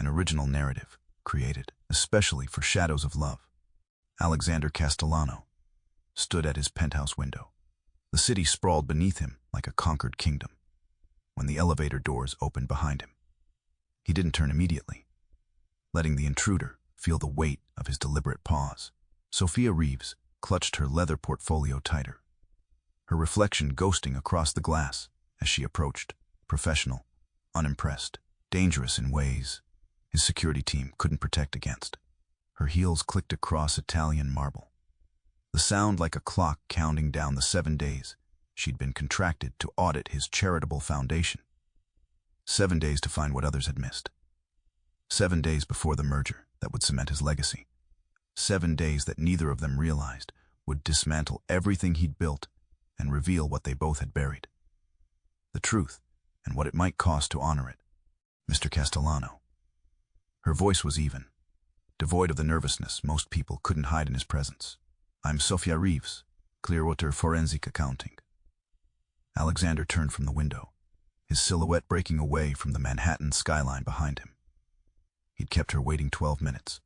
an original narrative, created especially for Shadows of Love. Alexander Castellano stood at his penthouse window. The city sprawled beneath him like a conquered kingdom. When the elevator doors opened behind him, he didn't turn immediately, letting the intruder feel the weight of his deliberate pause. Sophia Reeves clutched her leather portfolio tighter, her reflection ghosting across the glass as she approached, professional, unimpressed, dangerous in ways his security team couldn't protect against. Her heels clicked across Italian marble, the sound like a clock counting down the 7 days she'd been contracted to audit his charitable foundation. 7 days to find what others had missed. 7 days before the merger that would cement his legacy. 7 days that neither of them realized would dismantle everything he'd built and reveal what they both had buried. The truth, and what it might cost to honor it. Mr. Castellano. Her voice was even, devoid of the nervousness most people couldn't hide in his presence. I'm Sophia Reeves, Clearwater Forensic Accounting. Alexander turned from the window, his silhouette breaking away from the Manhattan skyline behind him. He'd kept her waiting 12 minutes.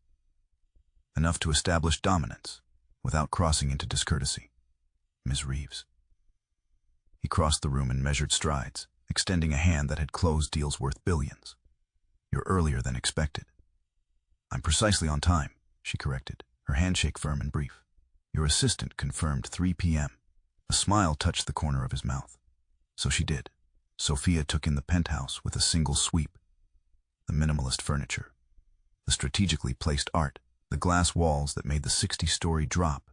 Enough to establish dominance, without crossing into discourtesy. Ms. Reeves. He crossed the room in measured strides, extending a hand that had closed deals worth billions. You're earlier than expected. I'm precisely on time, she corrected, her handshake firm and brief. Your assistant confirmed 3 p.m. A smile touched the corner of his mouth. So she did. Sophia took in the penthouse with a single sweep. The minimalist furniture, the strategically placed art, the glass walls that made the 60-story drop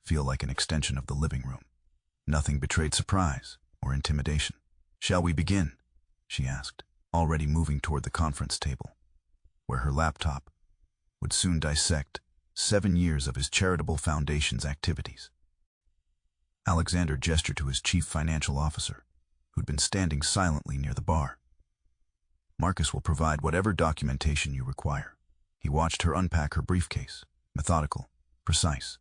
feel like an extension of the living room. Nothing betrayed surprise or intimidation. Shall we begin? She asked, already moving toward the conference table, where her laptop would soon dissect 7 years of his charitable foundation's activities. Alexander gestured to his chief financial officer, who'd been standing silently near the bar. Marcus will provide whatever documentation you require. He watched her unpack her briefcase, methodical, precise.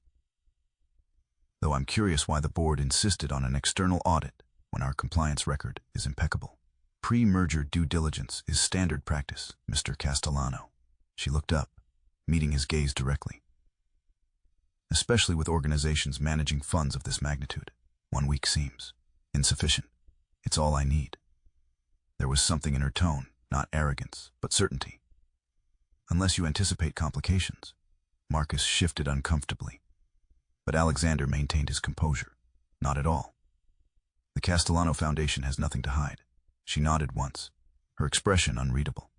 Though I'm curious why the board insisted on an external audit when our compliance record is impeccable. Pre-merger due diligence is standard practice, Mr. Castellano. She looked up, meeting his gaze directly. Especially with organizations managing funds of this magnitude, 1 week seems insufficient. It's all I need. There was something in her tone, not arrogance, but certainty. Unless you anticipate complications. Marcus shifted uncomfortably, but Alexander maintained his composure. Not at all. The Castellano Foundation has nothing to hide. She nodded once, her expression unreadable.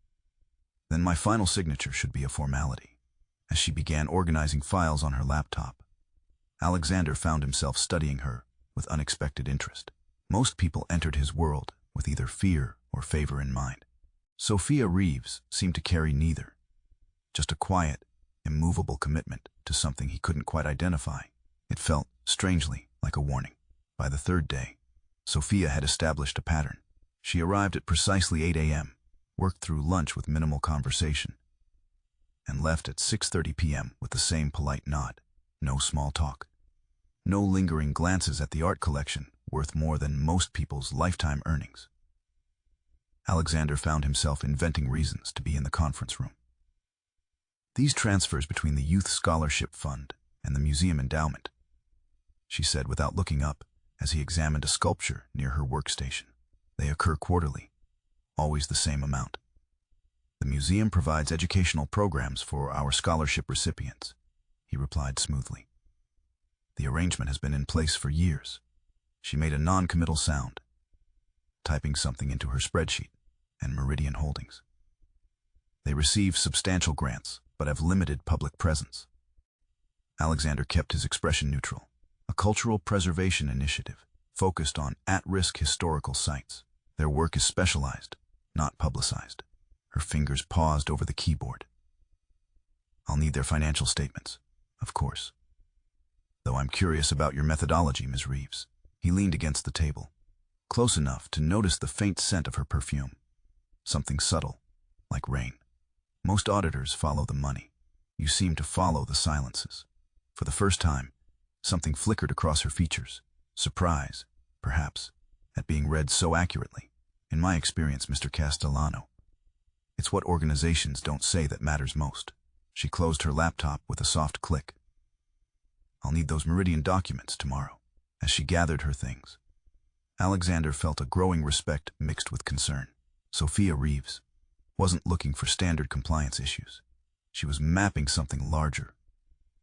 Then my final signature should be a formality. As she began organizing files on her laptop, Alexander found himself studying her with unexpected interest. Most people entered his world with either fear or favor in mind. Sophia Reeves seemed to carry neither. Just a quiet, immovable commitment to something he couldn't quite identify. It felt, strangely, like a warning. By the 3rd day, Sophia had established a pattern. She arrived at precisely 8 a.m., worked through lunch with minimal conversation, and left at 6:30 p.m. with the same polite nod. No small talk. No lingering glances at the art collection worth more than most people's lifetime earnings. Alexander found himself inventing reasons to be in the conference room. These transfers between the Youth Scholarship Fund and the museum endowment, she said without looking up as he examined a sculpture near her workstation. They occur quarterly, always the same amount. The museum provides educational programs for our scholarship recipients, he replied smoothly. The arrangement has been in place for years. She made a non-committal sound, typing something into her spreadsheet and Meridian Holdings. They receive substantial grants, but have limited public presence. Alexander kept his expression neutral. A cultural preservation initiative focused on at-risk historical sites. Their work is specialized, not publicized. Her fingers paused over the keyboard. I'll need their financial statements, of course. Though I'm curious about your methodology, Ms. Reeves. He leaned against the table, close enough to notice the faint scent of her perfume. Something subtle, like rain. Most auditors follow the money. You seem to follow the silences. For the first time, something flickered across her features. Surprise, perhaps, at being read so accurately. In my experience, Mr. Castellano, It's what organizations don't say that matters most. She closed her laptop with a soft click. I'll need those Meridian documents tomorrow. As she gathered her things, Alexander felt a growing respect mixed with concern. Sophia Reeves wasn't looking for standard compliance issues. She was mapping something larger,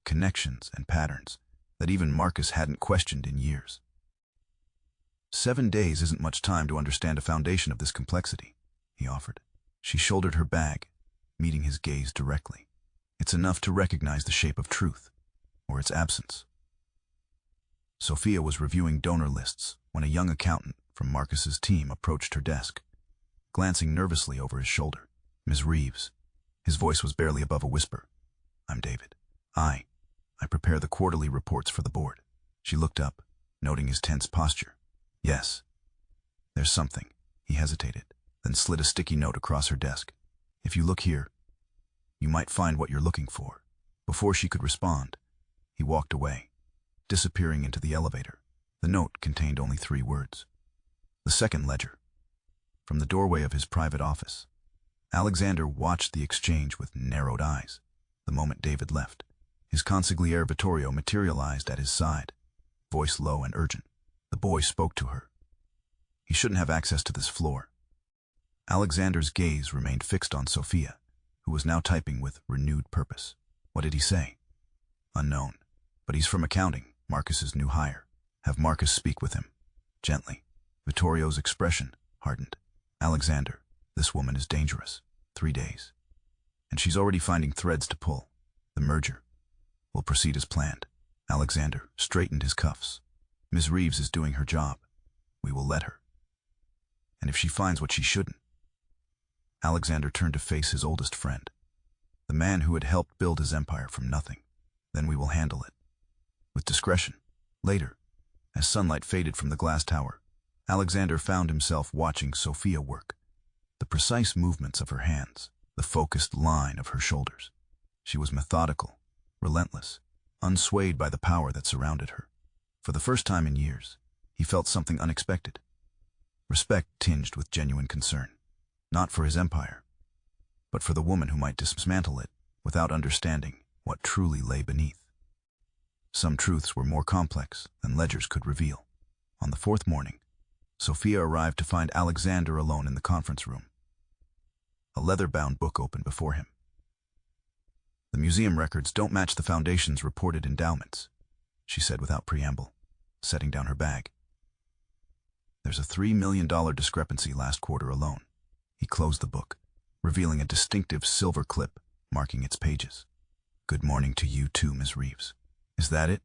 connections and patterns that even Marcus hadn't questioned in years. 7 days isn't much time to understand a foundation of this complexity, he offered. She shouldered her bag, meeting his gaze directly. It's enough to recognize the shape of truth, or its absence. Sophia was reviewing donor lists when a young accountant from Marcus's team approached her desk, glancing nervously over his shoulder. Ms. Reeves. His voice was barely above a whisper. I'm David. I prepare the quarterly reports for the board. She looked up, noting his tense posture. Yes. There's something. He hesitated, then slid a sticky note across her desk. If you look here, you might find what you're looking for. Before she could respond, he walked away, disappearing into the elevator. The note contained only 3 words. The second ledger. From the doorway of his private office, Alexander watched the exchange with narrowed eyes. The moment David left, his consigliere Vittorio materialized at his side, voice low and urgent. The boy spoke to her. He shouldn't have access to this floor. Alexander's gaze remained fixed on Sophia, who was now typing with renewed purpose. What did he say? Unknown. But he's from accounting, Marcus's new hire. Have Marcus speak with him. Gently. Vittorio's expression hardened. Alexander, this woman is dangerous. 3 days. And she's already finding threads to pull. The merger will proceed as planned. Alexander straightened his cuffs. Ms. Reeves is doing her job. We will let her. And if she finds what she shouldn't. Alexander turned to face his oldest friend, the man who had helped build his empire from nothing. Then we will handle it. With discretion. Later, as sunlight faded from the glass tower, Alexander found himself watching Sophia work. The precise movements of her hands, the focused line of her shoulders. She was methodical, relentless, unswayed by the power that surrounded her. For the first time in years, he felt something unexpected. Respect tinged with genuine concern. Not for his empire, but for the woman who might dismantle it without understanding what truly lay beneath. Some truths were more complex than ledgers could reveal. On the 4th morning, Sophia arrived to find Alexander alone in the conference room. A leather-bound book open before him. The museum records don't match the Foundation's reported endowments, she said without preamble, setting down her bag. There's a $3 million discrepancy last quarter alone. He closed the book, revealing a distinctive silver clip marking its pages. Good morning to you too, Ms. Reeves. Is that it?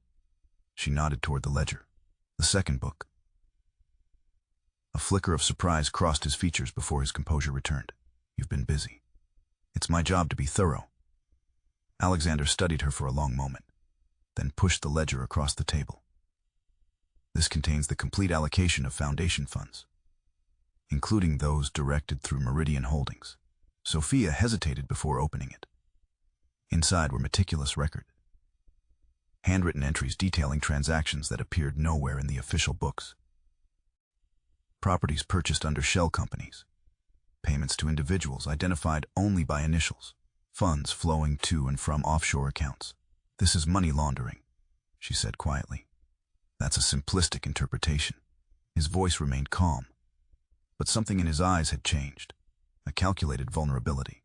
She nodded toward the ledger. The second book. A flicker of surprise crossed his features before his composure returned. You've been busy. It's my job to be thorough. Alexander studied her for a long moment, then pushed the ledger across the table. This contains the complete allocation of Foundation funds, including those directed through Meridian Holdings. Sophia hesitated before opening it. Inside were meticulous records. Handwritten entries detailing transactions that appeared nowhere in the official books. Properties purchased under shell companies. Payments to individuals identified only by initials. Funds flowing to and from offshore accounts. This is money laundering, she said quietly. That's a simplistic interpretation. His voice remained calm, but something in his eyes had changed, a calculated vulnerability.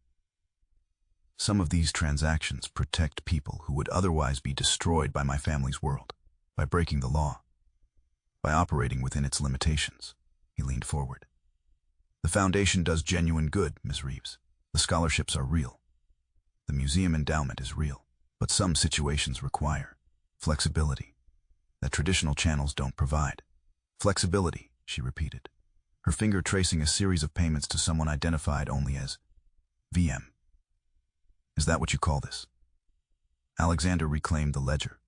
Some of these transactions protect people who would otherwise be destroyed by my family's world, by breaking the law, by operating within its limitations. He leaned forward. The Foundation does genuine good, Ms. Reeves. The scholarships are real. The museum endowment is real, but some situations require flexibility that traditional channels don't provide. Flexibility, she repeated, her finger tracing a series of payments to someone identified only as VM. Is that what you call this? Alexander reclaimed the ledger,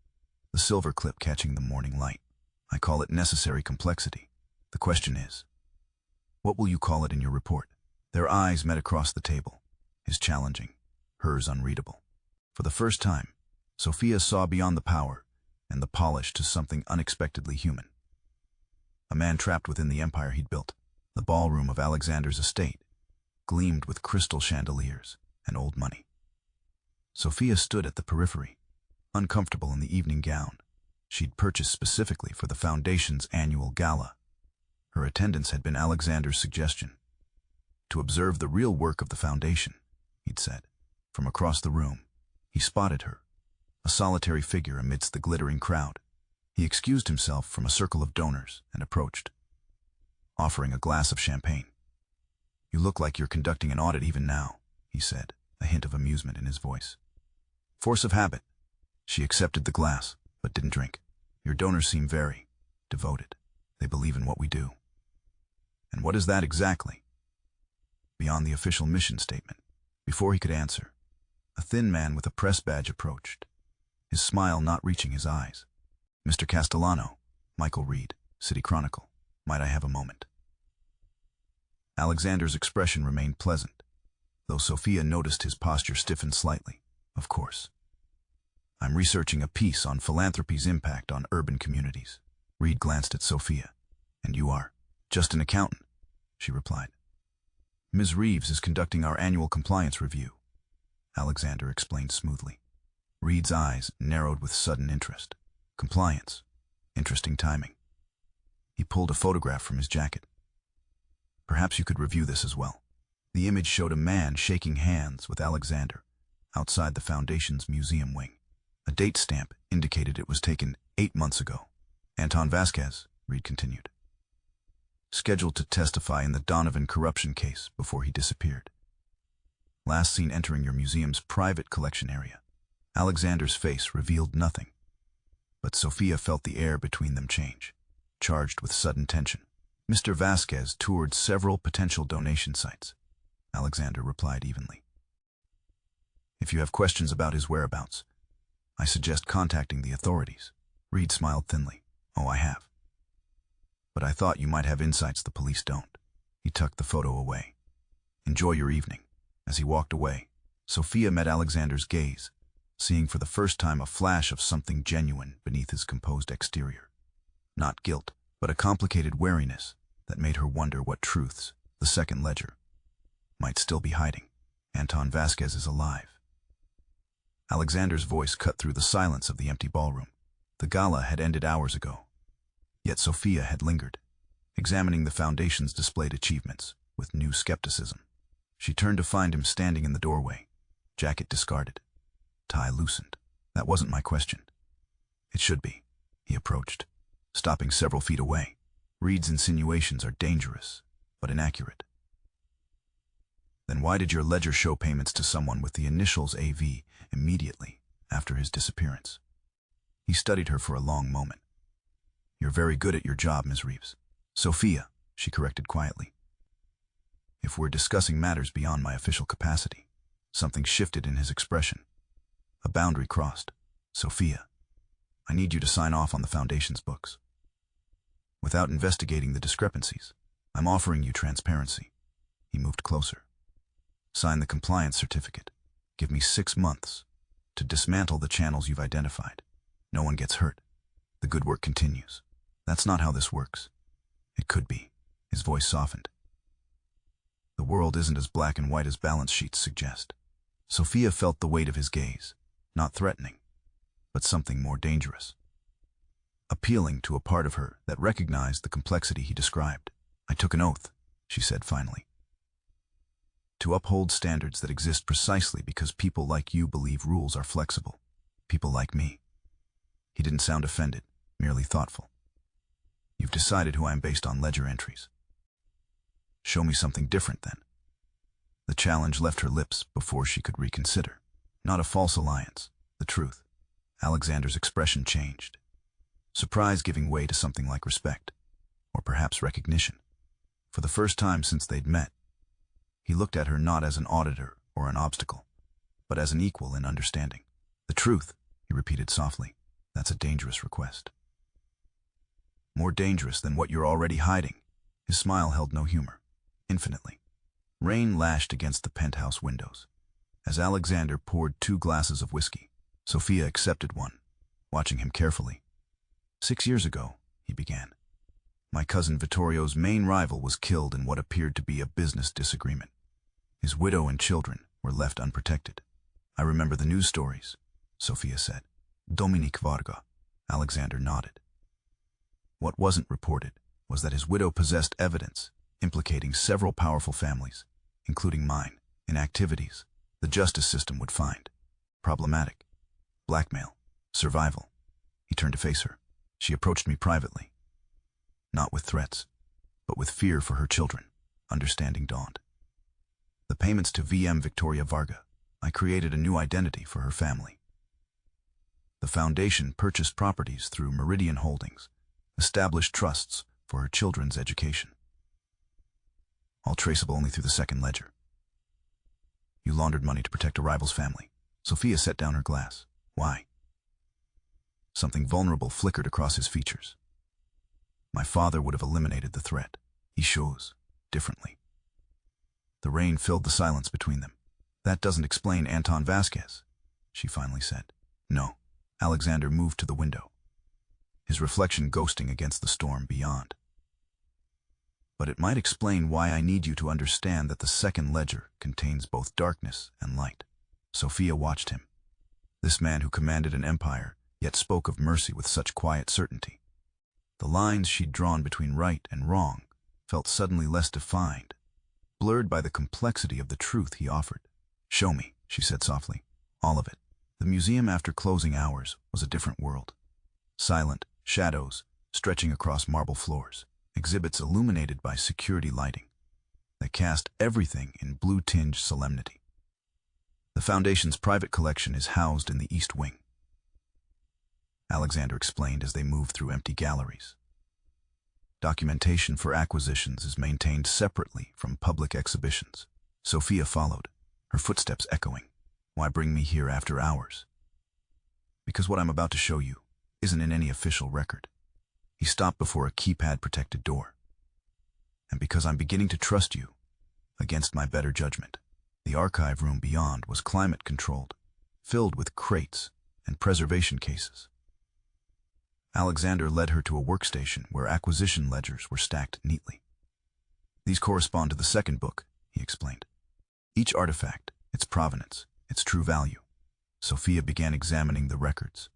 the silver clip catching the morning light. I call it necessary complexity. The question is, what will you call it in your report? Their eyes met across the table, his challenging, hers unreadable. For the first time, Sophia saw beyond the power and the polish to something unexpectedly human. A man trapped within the empire he'd built, the ballroom of Alexander's estate, gleamed with crystal chandeliers and old money. Sophia stood at the periphery, uncomfortable in the evening gown she'd purchased specifically for the Foundation's annual gala. Her attendance had been Alexander's suggestion. To observe the real work of the Foundation, he'd said. From across the room, he spotted her, a solitary figure amidst the glittering crowd. He excused himself from a circle of donors and approached, offering a glass of champagne. "You look like you're conducting an audit even now," he said, a hint of amusement in his voice. "Force of habit." She accepted the glass, but didn't drink. "Your donors seem very devoted. They believe in what we do." "And what is that exactly?" Beyond the official mission statement. Before he could answer, a thin man with a press badge approached, his smile not reaching his eyes. "Mr. Castellano, Michael Reed, City Chronicle. Might I have a moment?" Alexander's expression remained pleasant, though Sophia noticed his posture stiffened slightly. "Of course. I'm researching a piece on philanthropy's impact on urban communities." Reed glanced at Sophia. "And you are?" "Just an accountant," she replied. "Ms. Reeves is conducting our annual compliance review," Alexander explained smoothly. Reed's eyes narrowed with sudden interest. "Compliance. Interesting timing." He pulled a photograph from his jacket. "Perhaps you could review this as well." The image showed a man shaking hands with Alexander outside the Foundation's museum wing. A date stamp indicated it was taken 8 months ago. "Anton Vasquez," Reed continued, "scheduled to testify in the Donovan corruption case before he disappeared. Last seen entering your museum's private collection area." Alexander's face revealed nothing, but Sophia felt the air between them change, charged with sudden tension. "Mr. Vasquez toured several potential donation sites," Alexander replied evenly. "If you have questions about his whereabouts, I suggest contacting the authorities." Reed smiled thinly. "Oh, I have. But I thought you might have insights the police don't." He tucked the photo away. "Enjoy your evening." As he walked away, Sophia met Alexander's gaze, seeing for the first time a flash of something genuine beneath his composed exterior. Not guilt, but a complicated wariness that made her wonder what truths the second ledger might still be hiding. "Anton Vasquez is alive." Alexander's voice cut through the silence of the empty ballroom. The gala had ended hours ago, yet Sophia had lingered, examining the Foundation's displayed achievements with new skepticism. She turned to find him standing in the doorway, jacket discarded, tie loosened. "That wasn't my question." "It should be." He approached, stopping several feet away. "Reed's insinuations are dangerous, but inaccurate." "Then why did your ledger show payments to someone with the initials AV immediately after his disappearance?" He studied her for a long moment. "You're very good at your job, Ms. Reeves." "Sophia," she corrected quietly. "If we're discussing matters beyond my official capacity." Something shifted in his expression. A boundary crossed. "Sophia, I need you to sign off on the Foundation's books. Without investigating the discrepancies, I'm offering you transparency." He moved closer. "Sign the compliance certificate. Give me 6 months to dismantle the channels you've identified. No one gets hurt. The good work continues." "That's not how this works." "It could be." His voice softened. "The world isn't as black and white as balance sheets suggest." Sophia felt the weight of his gaze, not threatening, but something more dangerous, appealing to a part of her that recognized the complexity he described. "I took an oath," she said finally, "to uphold standards that exist precisely because people like you believe rules are flexible. People like me." He didn't sound offended, merely thoughtful. "You've decided who I am based on ledger entries. Show me something different then." The challenge left her lips before she could reconsider. Not a false alliance, the truth. Alexander's expression changed, surprise giving way to something like respect, or perhaps recognition. For the first time since they'd met, he looked at her not as an auditor or an obstacle, but as an equal in understanding. "The truth," he repeated softly. "That's a dangerous request." "More dangerous than what you're already hiding." His smile held no humor. "Infinitely." Rain lashed against the penthouse windows. As Alexander poured 2 glasses of whiskey, Sophia accepted one, watching him carefully. 6 years ago," he began, "my cousin Vittorio's main rival was killed in what appeared to be a business disagreement. His widow and children were left unprotected. I remember the news stories, Sophia said. Dominique Varga. Alexander nodded. What wasn't reported was that his widow possessed evidence implicating several powerful families, including mine, in activities the justice system would find problematic. Blackmail. Survival. He turned to face her. She approached me privately. Not with threats, but with fear for her children. Understanding dawned. The payments to VM Victoria Varga. I created a new identity for her family. The foundation purchased properties through Meridian Holdings, established trusts for her children's education. All traceable only through the second ledger. You laundered money to protect a rival's family. Sophia set down her glass. Why? Something vulnerable flickered across his features. My father would have eliminated the threat. He chose differently. The rain filled the silence between them. That doesn't explain Anton Vasquez, she finally said. No. Alexander moved to the window, his reflection ghosting against the storm beyond. But it might explain why I need you to understand that the second ledger contains both darkness and light. Sophia watched him. This man who commanded an empire, yet spoke of mercy with such quiet certainty. The lines she'd drawn between right and wrong felt suddenly less defined, blurred by the complexity of the truth he offered. Show me, she said softly. All of it. The museum after closing hours was a different world. Silent, shadows stretching across marble floors, exhibits illuminated by security lighting that cast everything in blue-tinged solemnity. The Foundation's private collection is housed in the East Wing, Alexander explained as they moved through empty galleries. Documentation for acquisitions is maintained separately from public exhibitions. Sophia followed, her footsteps echoing. Why bring me here after hours? Because what I'm about to show you isn't in any official record. He stopped before a keypad-protected door. And because I'm beginning to trust you, against my better judgment. The archive room beyond was climate-controlled, filled with crates and preservation cases. Alexander led her to a workstation where acquisition ledgers were stacked neatly. These correspond to the second book, he explained. Each artifact, its provenance, its true value. Sophia began examining the records,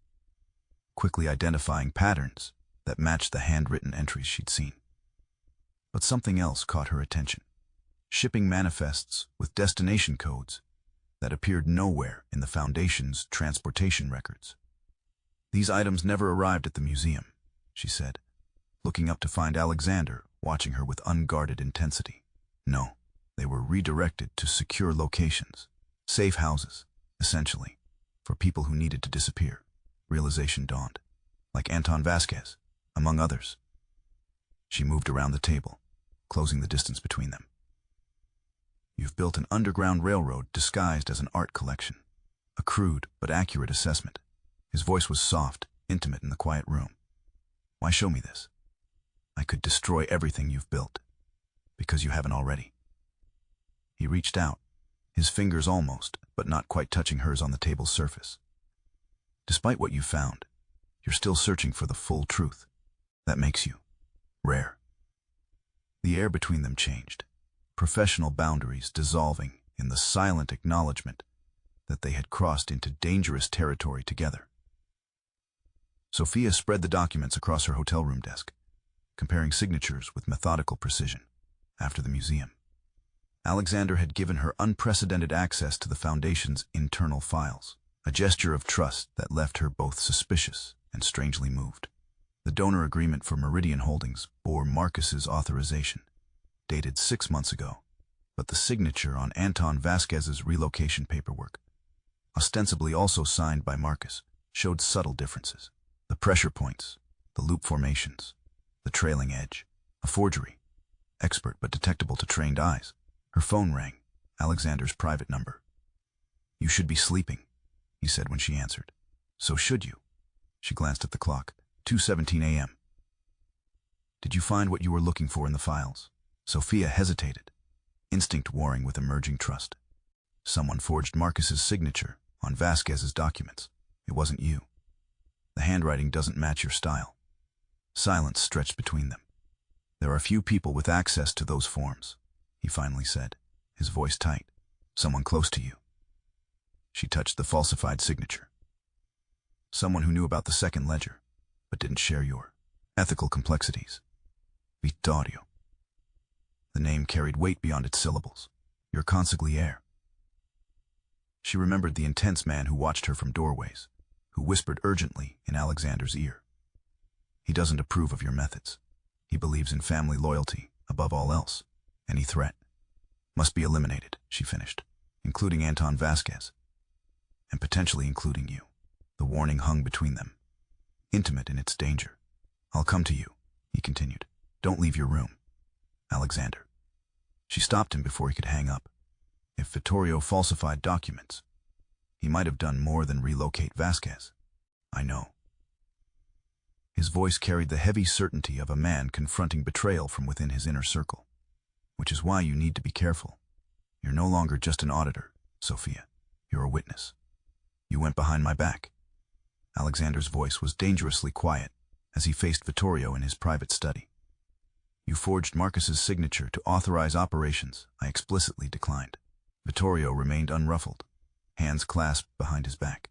quickly identifying patterns that matched the handwritten entries she'd seen. But something else caught her attention. Shipping manifests with destination codes that appeared nowhere in the Foundation's transportation records. These items never arrived at the museum, she said, looking up to find Alexander watching her with unguarded intensity. No, they were redirected to secure locations. Safe houses, essentially, for people who needed to disappear. Realization dawned. Like Anton Vasquez, among others. She moved around the table, closing the distance between them. You've built an underground railroad disguised as an art collection. A crude but accurate assessment. His voice was soft, intimate in the quiet room. Why show me this? I could destroy everything you've built, because you haven't already. He reached out, his fingers almost, but not quite touching hers on the table's surface. Despite what you found, you're still searching for the full truth. That makes you rare. The air between them changed, professional boundaries dissolving in the silent acknowledgement that they had crossed into dangerous territory together. Sophia spread the documents across her hotel room desk, comparing signatures with methodical precision. After the museum, Alexander had given her unprecedented access to the Foundation's internal files, a gesture of trust that left her both suspicious and strangely moved. The donor agreement for Meridian Holdings bore Marcus's authorization, dated 6 months ago, but the signature on Anton Vasquez's relocation paperwork, ostensibly also signed by Marcus, showed subtle differences. The pressure points, the loop formations, the trailing edge, a forgery, expert but detectable to trained eyes. Her phone rang, Alexander's private number. You should be sleeping, he said when she answered. So should you. She glanced at the clock, 2:17 a.m. Did you find what you were looking for in the files? Sophia hesitated, instinct warring with emerging trust. Someone forged Marcus's signature on Vasquez's documents. It wasn't you. The handwriting doesn't match your style. Silence stretched between them. There are few people with access to those forms, he finally said, his voice tight. Someone close to you. She touched the falsified signature. Someone who knew about the second ledger, but didn't share your ethical complexities. Vittorio. The name carried weight beyond its syllables. Your consigliere. She remembered the intense man who watched her from doorways, who whispered urgently in Alexander's ear. He doesn't approve of your methods. He believes in family loyalty above all else. Any threat must be eliminated, she finished, including Anton Vasquez, and potentially including you. The warning hung between them, intimate in its danger. I'll come to you, he continued. Don't leave your room, Alexander. She stopped him before he could hang up. If Vittorio falsified documents, he might have done more than relocate Vasquez. I know. His voice carried the heavy certainty of a man confronting betrayal from within his inner circle. Which is why you need to be careful. You're no longer just an auditor, Sophia. You're a witness. You went behind my back. Alexander's voice was dangerously quiet as he faced Vittorio in his private study. You forged Marcus's signature to authorize operations I explicitly declined. Vittorio remained unruffled, hands clasped behind his back.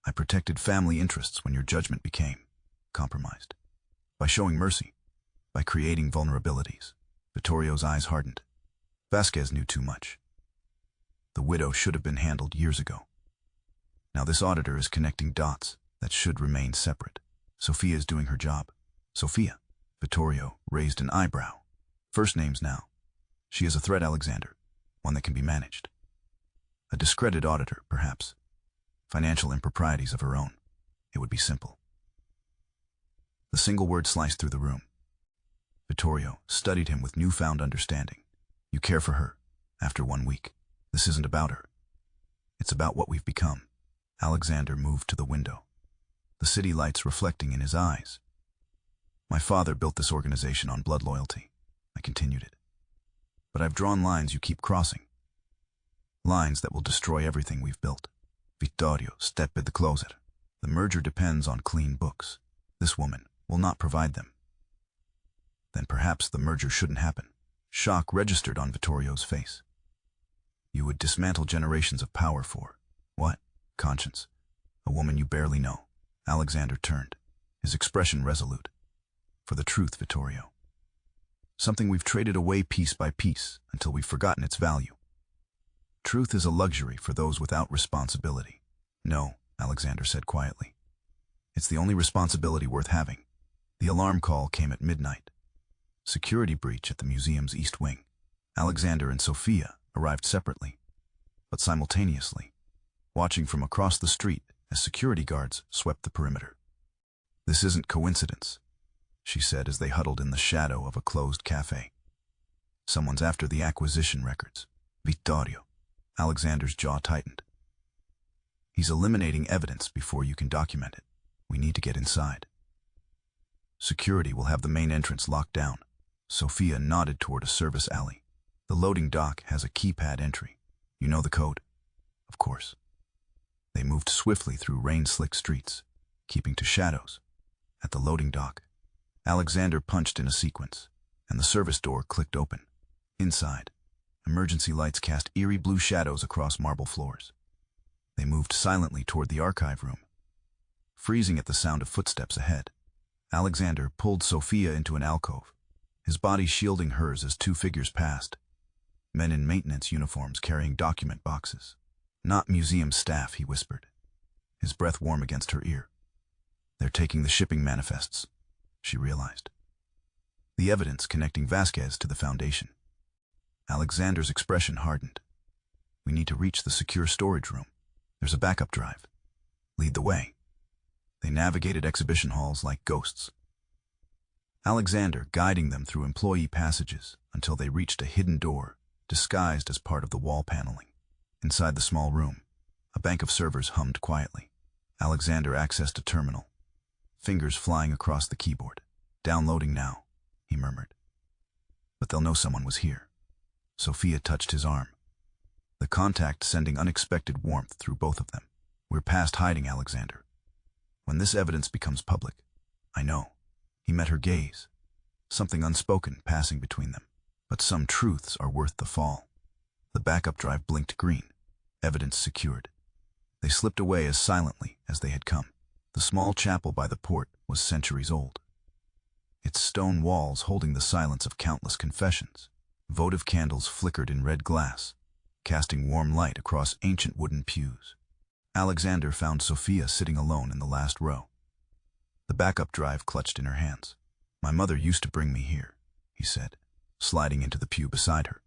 I protected family interests when your judgment became compromised. By showing mercy, by creating vulnerabilities. Vittorio's eyes hardened. Vasquez knew too much. The widow should have been handled years ago. Now this auditor is connecting dots that should remain separate. Sophia is doing her job. Sophia. Vittorio raised an eyebrow. First names now. She is a threat, Alexander. One that can be managed. A discredited auditor, perhaps. Financial improprieties of her own. It would be simple. The single word sliced through the room. Vittorio studied him with newfound understanding. You care for her, after 1 week. This isn't about her. It's about what we've become. Alexander moved to the window, the city lights reflecting in his eyes. My father built this organization on blood loyalty. I continued it. But I've drawn lines you keep crossing. Lines that will destroy everything we've built. Vittorio stepped at the closet. The merger depends on clean books. This woman will not provide them. Then perhaps the merger shouldn't happen. Shock registered on Vittorio's face. You would dismantle generations of power for what? Conscience. A woman you barely know. Alexander turned, his expression resolute. For the truth, Vittorio. Something we've traded away piece by piece until we've forgotten its value. Truth is a luxury for those without responsibility. No, Alexander said quietly. It's the only responsibility worth having. The alarm call came at midnight. Security breach at the museum's east wing. Alexander and Sophia arrived separately, but simultaneously, watching from across the street as security guards swept the perimeter. This isn't coincidence, she said as they huddled in the shadow of a closed cafe. Someone's after the acquisition records. Vittorio. Alexander's jaw tightened. He's eliminating evidence before you can document it. We need to get inside. Security will have the main entrance locked down. Sophia nodded toward a service alley. The loading dock has a keypad entry. You know the code? Of course. They moved swiftly through rain-slick streets, keeping to shadows. At the loading dock, Alexander punched in a sequence, and the service door clicked open. Inside, emergency lights cast eerie blue shadows across marble floors. They moved silently toward the archive room, freezing at the sound of footsteps ahead. Alexander pulled Sophia into an alcove, his body shielding hers as two figures passed. Men in maintenance uniforms carrying document boxes. Not museum staff, he whispered, his breath warm against her ear. They're taking the shipping manifests, she realized. The evidence connecting Vasquez to the foundation. Alexander's expression hardened. We need to reach the secure storage room. There's a backup drive. Lead the way. They navigated exhibition halls like ghosts. Alexander guiding them through employee passages until they reached a hidden door, disguised as part of the wall paneling. Inside the small room, a bank of servers hummed quietly. Alexander accessed a terminal, fingers flying across the keyboard. Downloading now, he murmured. But they'll know someone was here. Sophia touched his arm, the contact sending unexpected warmth through both of them. We're past hiding, Alexander. When this evidence becomes public, I know. He met her gaze, something unspoken passing between them. But some truths are worth the fall. The backup drive blinked green. Evidence secured. They slipped away as silently as they had come. The small chapel by the port was centuries old, its stone walls holding the silence of countless confessions. Votive candles flickered in red glass, casting warm light across ancient wooden pews. Alexander found Sophia sitting alone in the last row. The backup drive clutched in her hands. "My mother used to bring me here," he said, sliding into the pew beside her.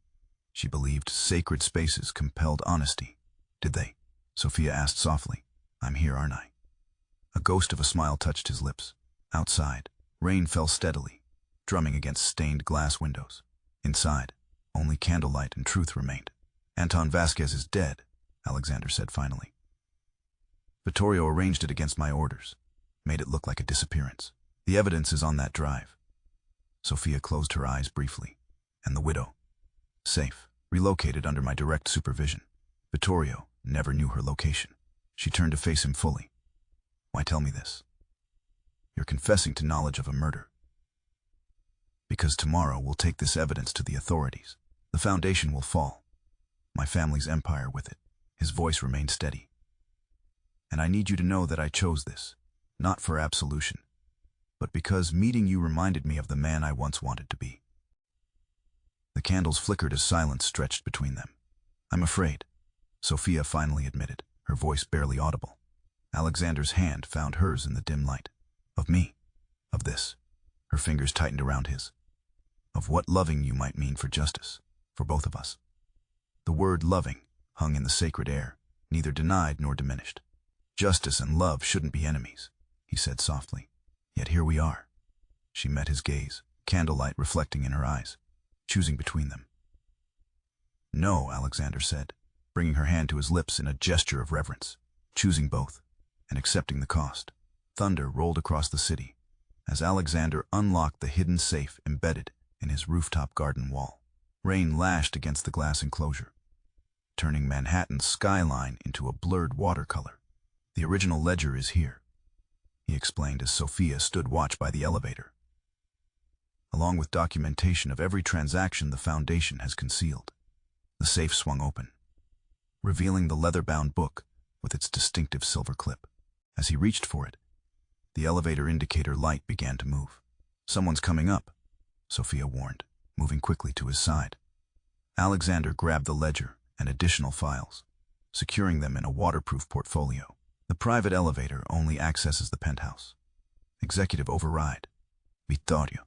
She believed sacred spaces compelled honesty. "Did they?" Sophia asked softly. "I'm here, aren't I?" A ghost of a smile touched his lips. Outside, rain fell steadily, drumming against stained glass windows. Inside, only candlelight and truth remained. "Anton Vasquez is dead," Alexander said finally. "Vittorio arranged it against my orders, made it look like a disappearance. The evidence is on that drive." Sophia closed her eyes briefly. "And the widow?" "Safe, relocated under my direct supervision. Vittorio never knew her location." She turned to face him fully. "Why tell me this?" "You're confessing to knowledge of a murder." "Because tomorrow we'll take this evidence to the authorities. The foundation will fall. My family's empire with it." His voice remained steady. "And I need you to know that I chose this, not for absolution, but because meeting you reminded me of the man I once wanted to be." The candles flickered as silence stretched between them. "I'm afraid," Sophia finally admitted, her voice barely audible. Alexander's hand found hers in the dim light. "Of me. Of this." Her fingers tightened around his. "Of what loving you might mean for justice, for both of us." The word loving hung in the sacred air, neither denied nor diminished. "Justice and love shouldn't be enemies," he said softly. "Yet here we are." She met his gaze, candlelight reflecting in her eyes, choosing between them. "No," Alexander said, bringing her hand to his lips in a gesture of reverence. "Choosing both, and accepting the cost." Thunder rolled across the city as Alexander unlocked the hidden safe embedded in his rooftop garden wall. Rain lashed against the glass enclosure, turning Manhattan's skyline into a blurred watercolor. "The original ledger is here," he explained as Sophia stood watch by the elevator, "along with documentation of every transaction the foundation has concealed." The safe swung open, revealing the leather-bound book with its distinctive silver clip. As he reached for it, the elevator indicator light began to move. "Someone's coming up," Sophia warned, moving quickly to his side. Alexander grabbed the ledger and additional files, securing them in a waterproof portfolio. The private elevator only accesses the penthouse. Executive override. Vittorio,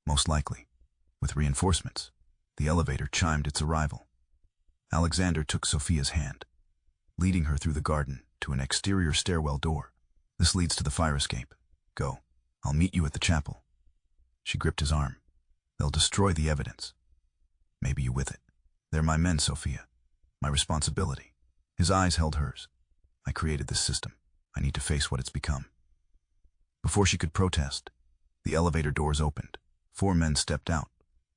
most likely. With reinforcements, the elevator chimed its arrival. Alexander took Sophia's hand, leading her through the garden to an exterior stairwell door. "This leads to the fire escape. Go. I'll meet you at the chapel." She gripped his arm. "They'll destroy the evidence. Maybe you with it. They're my men, Sophia. My responsibility." His eyes held hers. "I created this system. I need to face what it's become." Before she could protest, the elevator doors opened. 4 men stepped out,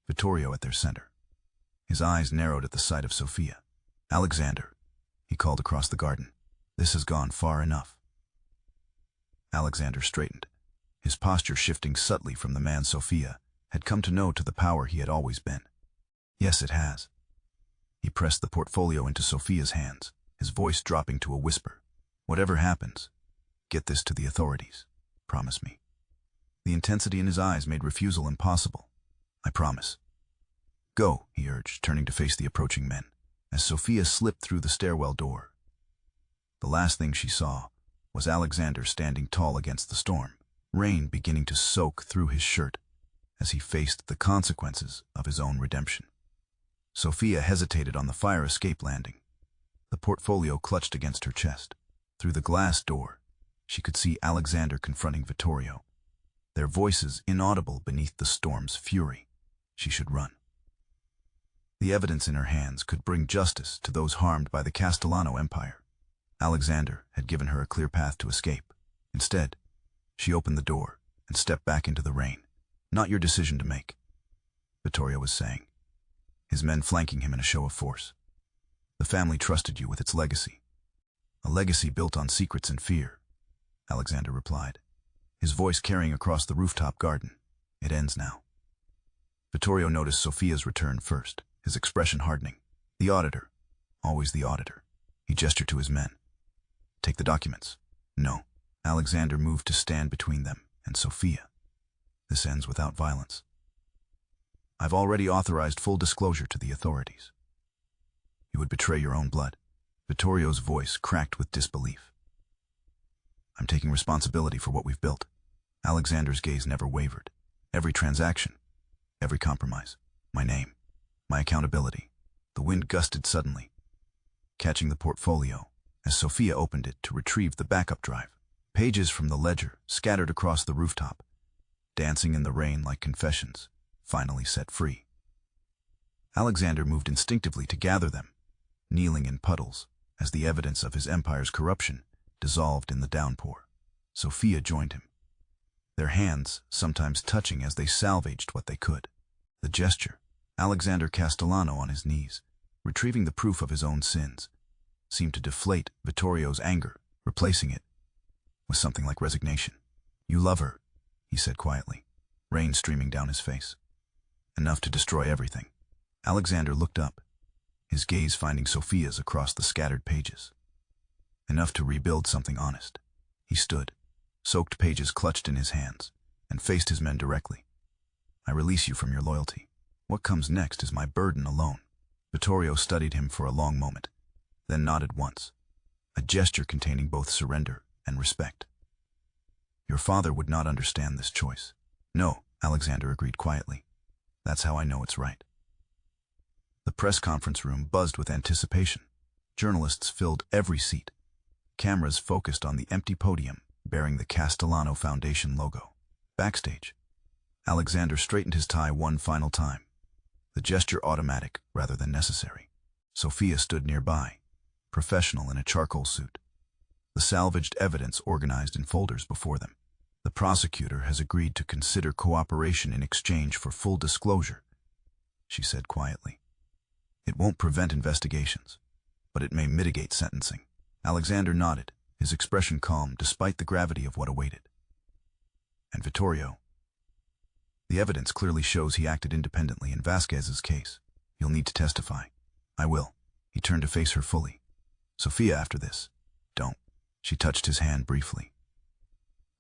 Vittorio at their center. His eyes narrowed at the sight of Sophia. "Alexander," he called across the garden. "This has gone far enough." Alexander straightened, his posture shifting subtly from the man Sophia had come to know to the power he had always been. "Yes, it has." He pressed the portfolio into Sophia's hands, his voice dropping to a whisper. "Whatever happens, get this to the authorities. Promise me." The intensity in his eyes made refusal impossible. "I promise." "Go," he urged, turning to face the approaching men, as Sophia slipped through the stairwell door. The last thing she saw was Alexander standing tall against the storm, rain beginning to soak through his shirt as he faced the consequences of his own redemption. Sophia hesitated on the fire escape landing. The portfolio clutched against her chest. Through the glass door, she could see Alexander confronting Vittorio, their voices inaudible beneath the storm's fury. She should run. The evidence in her hands could bring justice to those harmed by the Castellano empire. Alexander had given her a clear path to escape. Instead, she opened the door and stepped back into the rain. "Not your decision to make," Vittorio was saying, his men flanking him in a show of force. "The family trusted you with its legacy." "A legacy built on secrets and fear," Alexander replied, his voice carrying across the rooftop garden. "It ends now." Vittorio noticed Sophia's return first, his expression hardening. The auditor. Always the auditor. He gestured to his men. Take the documents. No. Alexander moved to stand between them and Sophia. This ends without violence. I've already authorized full disclosure to the authorities. You would betray your own blood. Vittorio's voice cracked with disbelief. I'm taking responsibility for what we've built. Alexander's gaze never wavered. Every transaction, every compromise, my name, my accountability. The wind gusted suddenly, catching the portfolio as Sophia opened it to retrieve the backup drive. Pages from the ledger scattered across the rooftop, dancing in the rain like confessions, finally set free. Alexander moved instinctively to gather them, kneeling in puddles as the evidence of his empire's corruption dissolved in the downpour. Sophia joined him, their hands sometimes touching as they salvaged what they could. The gesture, Alexander Castellano on his knees, retrieving the proof of his own sins, seemed to deflate Vittorio's anger, replacing it with something like resignation. You love her, he said quietly, rain streaming down his face. Enough to destroy everything. Alexander looked up, his gaze finding Sophia's across the scattered pages. Enough to rebuild something honest. He stood, soaked pages clutched in his hands, and faced his men directly. I release you from your loyalty. What comes next is my burden alone. Vittorio studied him for a long moment, then nodded once, a gesture containing both surrender and respect. Your father would not understand this choice. No, Alexander agreed quietly. That's how I know it's right. The press conference room buzzed with anticipation. Journalists filled every seat. Cameras focused on the empty podium bearing the Castellano Foundation logo. Backstage, Alexander straightened his tie one final time, the gesture automatic rather than necessary. Sophia stood nearby, professional in a charcoal suit, the salvaged evidence organized in folders before them. The prosecutor has agreed to consider cooperation in exchange for full disclosure, she said quietly. It won't prevent investigations, but it may mitigate sentencing. Alexander nodded, his expression calm despite the gravity of what awaited. And Vittorio? The evidence clearly shows he acted independently in Vasquez's case. You'll need to testify. I will. He turned to face her fully. Sophia, after this. Don't. She touched his hand briefly.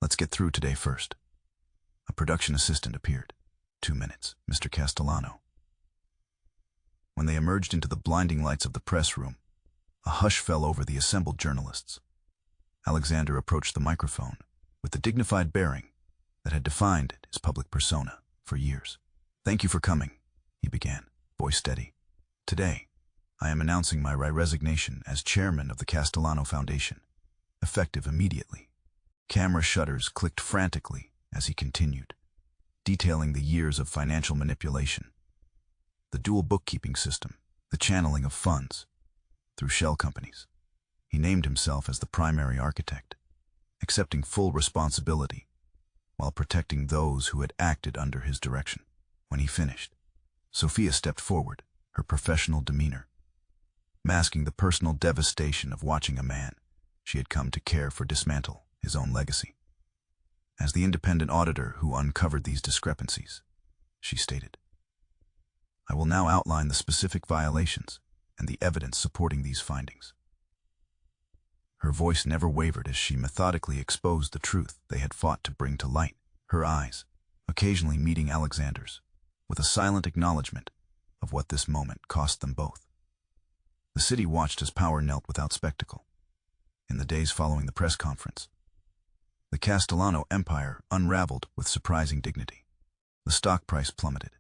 Let's get through today first. A production assistant appeared. 2 minutes, Mr. Castellano. When they emerged into the blinding lights of the press room, a hush fell over the assembled journalists. Alexander approached the microphone with the dignified bearing that had defined his public persona for years. Thank you for coming, he began, voice steady. Today, I am announcing my resignation as chairman of the Castellano Foundation, effective immediately. Camera shutters clicked frantically as he continued, detailing the years of financial manipulation, the dual bookkeeping system, the channeling of funds through shell companies. He named himself as the primary architect, accepting full responsibility while protecting those who had acted under his direction. When he finished, Sophia stepped forward, her professional demeanor masking the personal devastation of watching a man she had come to care for dismantle his own legacy. As the independent auditor who uncovered these discrepancies, she stated, I will now outline the specific violations and the evidence supporting these findings. Her voice never wavered as she methodically exposed the truth they had fought to bring to light, her eyes occasionally meeting Alexander's, with a silent acknowledgement of what this moment cost them both. The city watched as power knelt without spectacle. In the days following the press conference, the Castellano empire unraveled with surprising dignity. The stock price plummeted.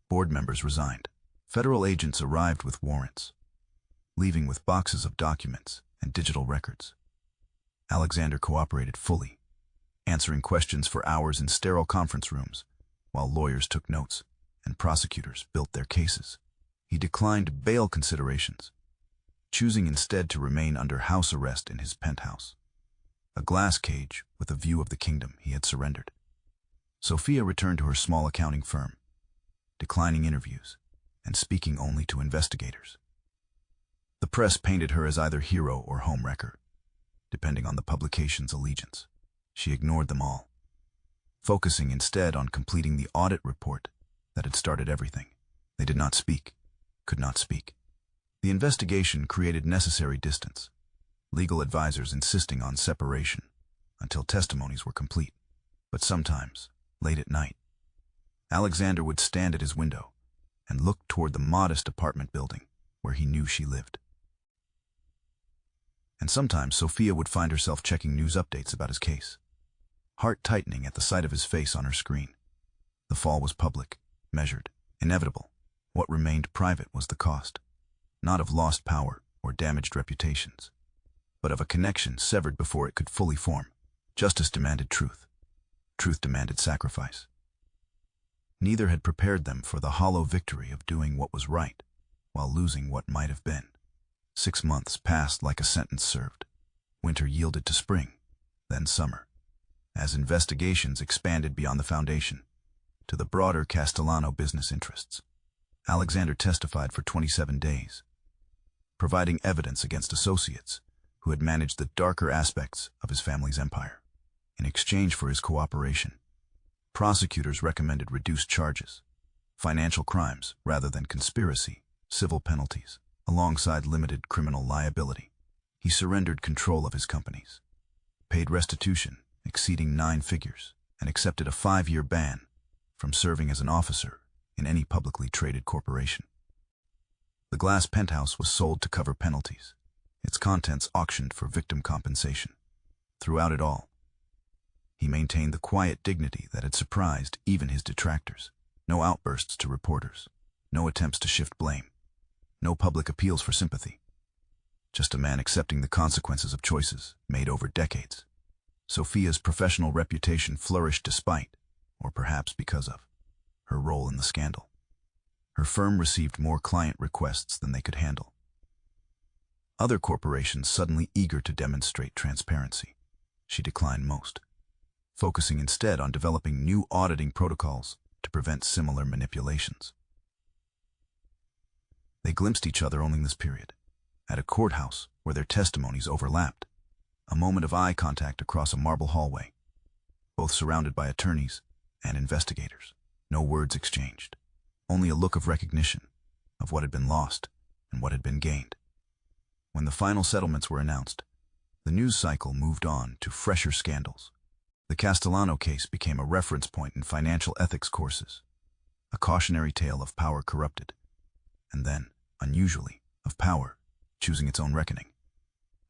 Board members resigned. Federal agents arrived with warrants, leaving with boxes of documents and digital records. Alexander cooperated fully, answering questions for hours in sterile conference rooms, while lawyers took notes and prosecutors built their cases. He declined bail considerations, choosing instead to remain under house arrest in his penthouse, a glass cage with a view of the kingdom he had surrendered. Sophia returned to her small accounting firm, declining interviews and speaking only to investigators. The press painted her as either hero or homewrecker, depending on the publication's allegiance. She ignored them all, focusing instead on completing the audit report that had started everything. They did not speak, could not speak. The investigation created necessary distance, legal advisors insisting on separation until testimonies were complete. But sometimes, late at night, Alexander would stand at his window and look toward the modest apartment building where he knew she lived. And sometimes Sophia would find herself checking news updates about his case, heart tightening at the sight of his face on her screen. The fall was public, measured, inevitable. What remained private was the cost, not of lost power or damaged reputations, but of a connection severed before it could fully form. Justice demanded truth. Truth demanded sacrifice. Neither had prepared them for the hollow victory of doing what was right while losing what might have been. 6 months passed like a sentence served. Winter yielded to spring, then summer, as investigations expanded beyond the foundation to the broader Castellano business interests. Alexander testified for 27 days, providing evidence against associates who had managed the darker aspects of his family's empire. In exchange for his cooperation, prosecutors recommended reduced charges, financial crimes rather than conspiracy, civil penalties, alongside limited criminal liability. He surrendered control of his companies, paid restitution exceeding 9 figures, and accepted a 5-year ban from serving as an officer in any publicly traded corporation. The glass penthouse was sold to cover penalties, its contents auctioned for victim compensation. Throughout it all, he maintained the quiet dignity that had surprised even his detractors. No outbursts to reporters, no attempts to shift blame, no public appeals for sympathy. Just a man accepting the consequences of choices made over decades. Sophia's professional reputation flourished despite, or perhaps because of, her role in the scandal. Her firm received more client requests than they could handle. Other corporations suddenly eager to demonstrate transparency. She declined most, focusing instead on developing new auditing protocols to prevent similar manipulations. They glimpsed each other only in this period, at a courthouse where their testimonies overlapped, a moment of eye contact across a marble hallway, both surrounded by attorneys and investigators. No words exchanged, only a look of recognition of what had been lost and what had been gained. When the final settlements were announced, the news cycle moved on to fresher scandals. The Castellano case became a reference point in financial ethics courses, a cautionary tale of power corrupted, and then, unusually, of power choosing its own reckoning.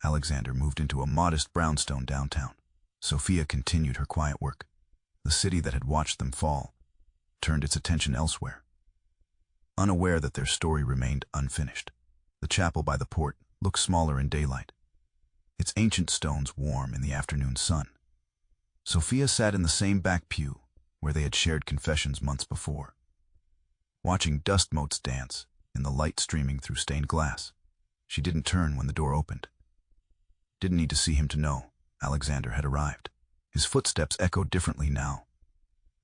Alexander moved into a modest brownstone downtown. Sophia continued her quiet work. The city that had watched them fall turned its attention elsewhere, unaware that their story remained unfinished. The chapel by the port looked smaller in daylight, its ancient stones warm in the afternoon sun. Sophia sat in the same back pew where they had shared confessions months before, watching dust motes dance in the light streaming through stained glass. She didn't turn when the door opened. Didn't need to see him to know Alexander had arrived. His footsteps echoed differently now.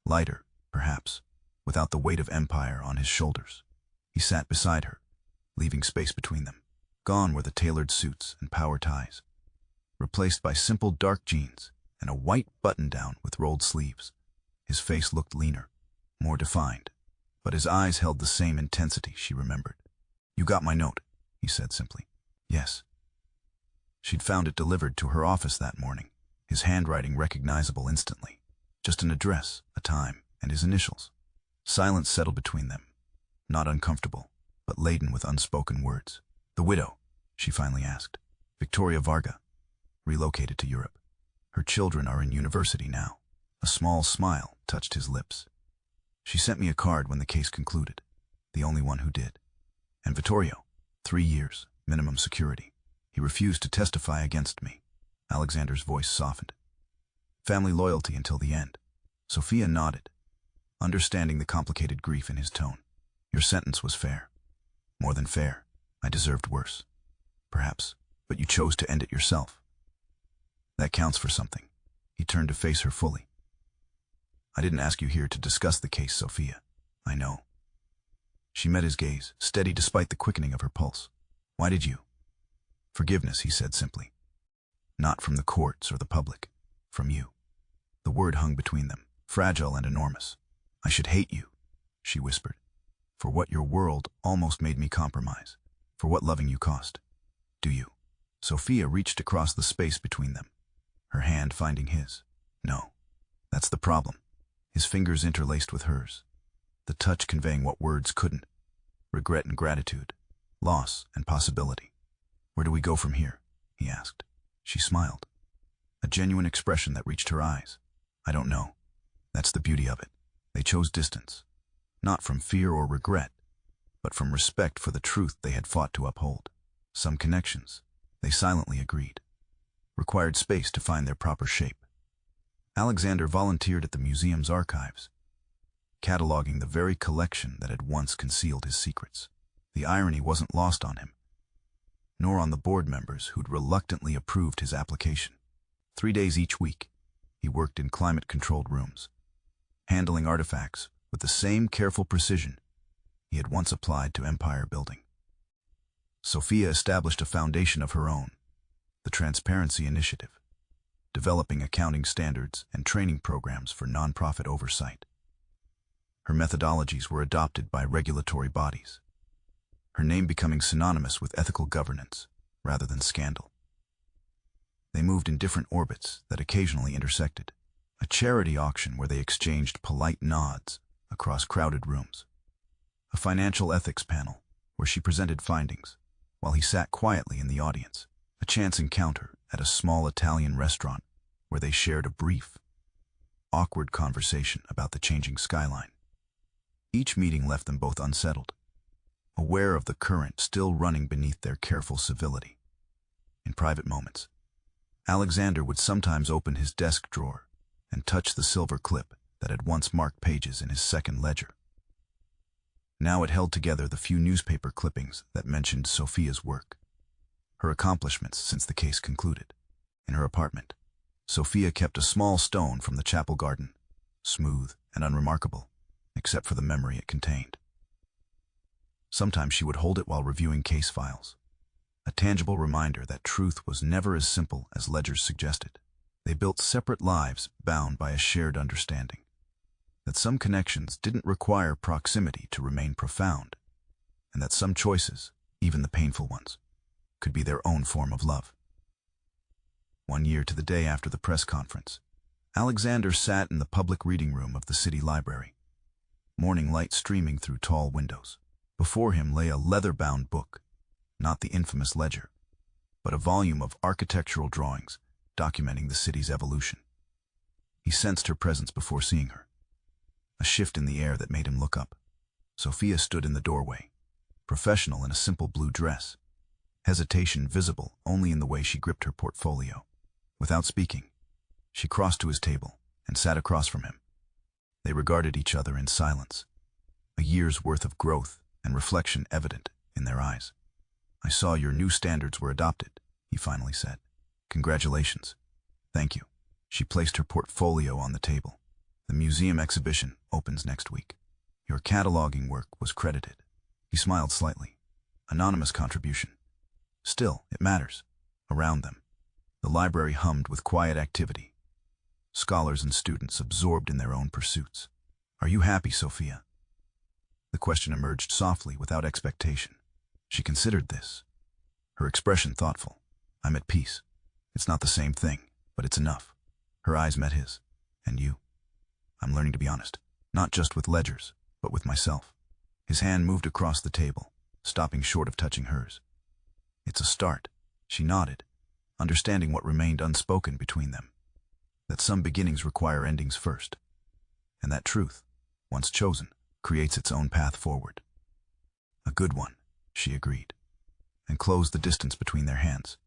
Lighter, perhaps, without the weight of empire on his shoulders. He sat beside her, leaving space between them. Gone were the tailored suits and power ties, replaced by simple dark jeans and a white button-down with rolled sleeves. His face looked leaner, more defined, but his eyes held the same intensity she remembered. "You got my note," he said simply. "Yes." She'd found it delivered to her office that morning, his handwriting recognizable instantly. Just an address, a time, and his initials. Silence settled between them, not uncomfortable, but laden with unspoken words. "The widow?" she finally asked. "Victoria Varga, relocated to Europe. Her children are in university now." A small smile touched his lips. "She sent me a card when the case concluded, the only one who did. And Vittorio, 3 years, minimum security. He refused to testify against me." Alexander's voice softened. "Family loyalty until the end." Sophia nodded, understanding the complicated grief in his tone. "Your sentence was fair. More than fair. I deserved worse. Perhaps, but you chose to end it yourself. That counts for something." He turned to face her fully. "I didn't ask you here to discuss the case, Sophia. I know." She met his gaze, steady despite the quickening of her pulse. "Why did you?" "Forgiveness," he said simply. "Not from the courts or the public. From you." The word hung between them, fragile and enormous. "I should hate you," she whispered, "for what your world almost made me compromise. For what loving you cost. Do you? Sophia reached across the space between them, her hand finding his. No. That's the problem. His fingers interlaced with hers, the touch conveying what words couldn't. Regret and gratitude, loss and possibility. Where do we go from here? He asked. She smiled, a genuine expression that reached her eyes. I don't know. That's the beauty of it. They chose distance, not from fear or regret, but from respect for the truth they had fought to uphold. Some connections, they silently agreed, required space to find their proper shape. Alexander volunteered at the museum's archives, cataloging the very collection that had once concealed his secrets. The irony wasn't lost on him, nor on the board members who'd reluctantly approved his application. 3 days each week, he worked in climate-controlled rooms, handling artifacts with the same careful precision he had once applied to empire building. Sophia established a foundation of her own, the Transparency Initiative, developing accounting standards and training programs for nonprofit oversight. Her methodologies were adopted by regulatory bodies, her name becoming synonymous with ethical governance rather than scandal. They moved in different orbits that occasionally intersected. A charity auction where they exchanged polite nods across crowded rooms. A financial ethics panel where she presented findings while he sat quietly in the audience. A chance encounter at a small Italian restaurant where they shared a brief, awkward conversation about the changing skyline. Each meeting left them both unsettled, aware of the current still running beneath their careful civility. In private moments, Alexander would sometimes open his desk drawer and touch the silver clip that had once marked pages in his second ledger. Now it held together the few newspaper clippings that mentioned Sophia's work, her accomplishments since the case concluded. In her apartment, Sophia kept a small stone from the chapel garden, smooth and unremarkable, except for the memory it contained. Sometimes she would hold it while reviewing case files, a tangible reminder that truth was never as simple as ledgers suggested. They built separate lives bound by a shared understanding that some connections didn't require proximity to remain profound, and that some choices, even the painful ones, could be their own form of love. 1 year to the day after the press conference, Alexander sat in the public reading room of the city library, morning light streaming through tall windows. Before him lay a leather-bound book, not the infamous ledger, but a volume of architectural drawings documenting the city's evolution. He sensed her presence before seeing her, a shift in the air that made him look up. Sophia stood in the doorway, professional in a simple blue dress, hesitation visible only in the way she gripped her portfolio. Without speaking, she crossed to his table and sat across from him. They regarded each other in silence, a year's worth of growth and reflection evident in their eyes. I saw your new standards were adopted, he finally said. Congratulations. Thank you. She placed her portfolio on the table. The museum exhibition opens next week. Your cataloging work was credited. He smiled slightly. Anonymous contribution. Still, it matters. Around them, the library hummed with quiet activity, scholars and students absorbed in their own pursuits. Are you happy, Sophia? The question emerged softly, without expectation. She considered this, her expression thoughtful. I'm at peace. It's not the same thing, but it's enough. Her eyes met his. And you? I'm learning to be honest, not just with ledgers, but with myself. His hand moved across the table, stopping short of touching hers. It's a start, she nodded, understanding what remained unspoken between them. That some beginnings require endings first, and that truth, once chosen, creates its own path forward. A good one, she agreed, and closed the distance between their hands.